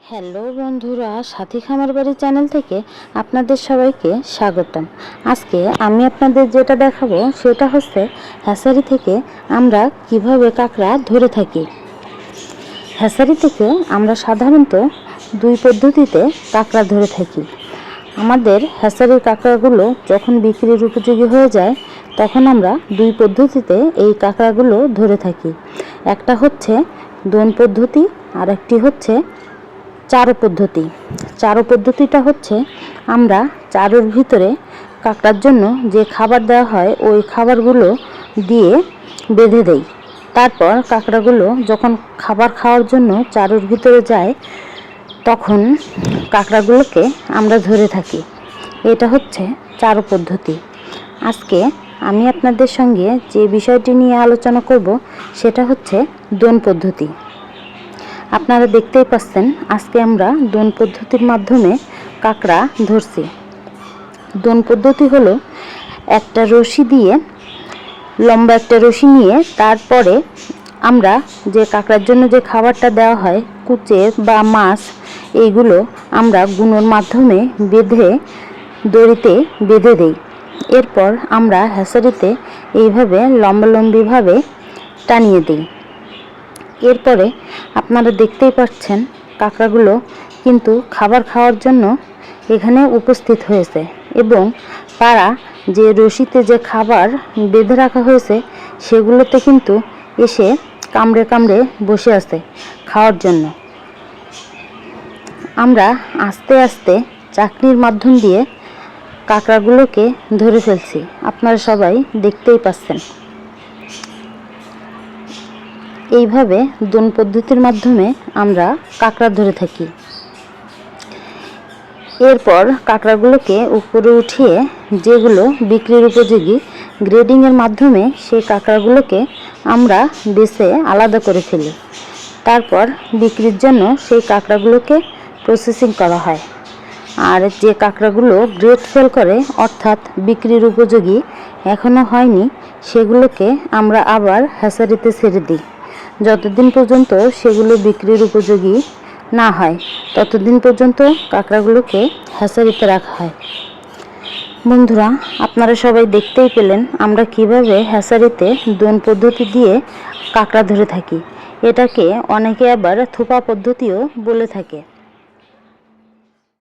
Hello বন্ধুরা, সাথী খামার বাড়ি চ্যানেল থেকে আপনাদের সবাইকে স্বাগতম। আজকে আমি আপনাদের যেটা দেখাবো সেটা হচ্ছে হ্যাচারি থেকে আমরা কিভাবে কাঁকড়া ধরে থাকি। হ্যাচারি থেকে আমরা সাধারণত দুই পদ্ধতিতে কাঁকড়া ধরে থাকি। আমাদের হ্যাচারির কাঁকড়াগুলো যখন বিক্রির উপযোগী হয়ে যায় তখন আমরা দুই পদ্ধতিতে এই কাঁকড়াগুলো ধরে থাকি। একটা হচ্ছে দোন পদ্ধতি আর একটি হচ্ছে চারো পদ্ধতি। চারো পদ্ধতিটা হচ্ছে আমরা চারোর ভিতরে কাঁকড়ার জন্য যে খাবার দেওয়া হয় ওই খাবারগুলো দিয়ে বেঁধে দেই। তারপর কাঁকড়াগুলো যখন খাবার খাওয়ার জন্য চারোর ভিতরে যায় তখন কাঁকড়াগুলোকে আমরা ধরে থাকি। এটা হচ্ছে চারো পদ্ধতি। আজকে আমি আপনাদের সঙ্গে যে বিষয়টি নিয়ে আলোচনা করব সেটা হচ্ছে দোন পদ্ধতি। আপনারা দেখতেই পাচ্ছেন আজকে আমরা দোন পদ্ধতির মাধ্যমে কাঁকড়া ধরছি। দোন পদ্ধতি হলো একটা রশি দিয়ে, লম্বা একটা রশি নিয়ে তারপরে আমরা যে কাঁকড়ার জন্য যে খাবারটা দেওয়া হয় কুচে বা মাছ, এইগুলো আমরা গুনোর মাধ্যমে বেঁধে দড়িতে বেঁধে দেই। এরপর আমরা হ্যাচারিতে এইভাবে লম্বালম্বিভাবে টানিয়ে দিই। এরপরে আপনারা দেখতেই পাচ্ছেন কাঁকড়াগুলো কিন্তু খাবার খাওয়ার জন্য এখানে উপস্থিত হয়েছে এবং তারা যে রশিতে যে খাবার বেঁধে রাখা হয়েছে সেগুলোতে কিন্তু এসে কামড়ে কামড়ে বসে আছে খাওয়ার জন্য। আমরা আস্তে আস্তে চাকনির মাধ্যম দিয়ে কাঁকড়াগুলোকে ধরে ফেলছি, আপনারা সবাই দেখতেই পাচ্ছেন। এইভাবে দোন পদ্ধতির মাধ্যমে আমরা কাঁকড়া ধরে থাকি। এরপর কাঁকড়াগুলোকে উপরে উঠিয়ে যেগুলো বিক্রির উপযোগী গ্রেডিংয়ের মাধ্যমে সেই কাঁকড়াগুলোকে আমরা বেছে আলাদা করে ফেলি। তারপর বিক্রির জন্য সেই কাঁকড়াগুলোকে প্রসেসিং করা হয়। আর যে কাঁকড়াগুলো গ্রেড ফেল করে অর্থাৎ বিক্রির উপযোগী এখনও হয়নি সেগুলোকে আমরা আবার হ্যাচারিতে ছেড়ে দিই। যতদিন পর্যন্ত সেগুলো বিক্রির উপযোগী না হয় ততদিন পর্যন্ত কাঁকড়াগুলোকে হ্যাচারিতে রাখা হয়। বন্ধুরা, আপনারা সবাই দেখতেই পেলেন আমরা কিভাবে হ্যাচারিতে দোন পদ্ধতি দিয়ে কাঁকড়া ধরে থাকি। এটাকে অনেকে আবার থোপা পদ্ধতিও বলে থাকে।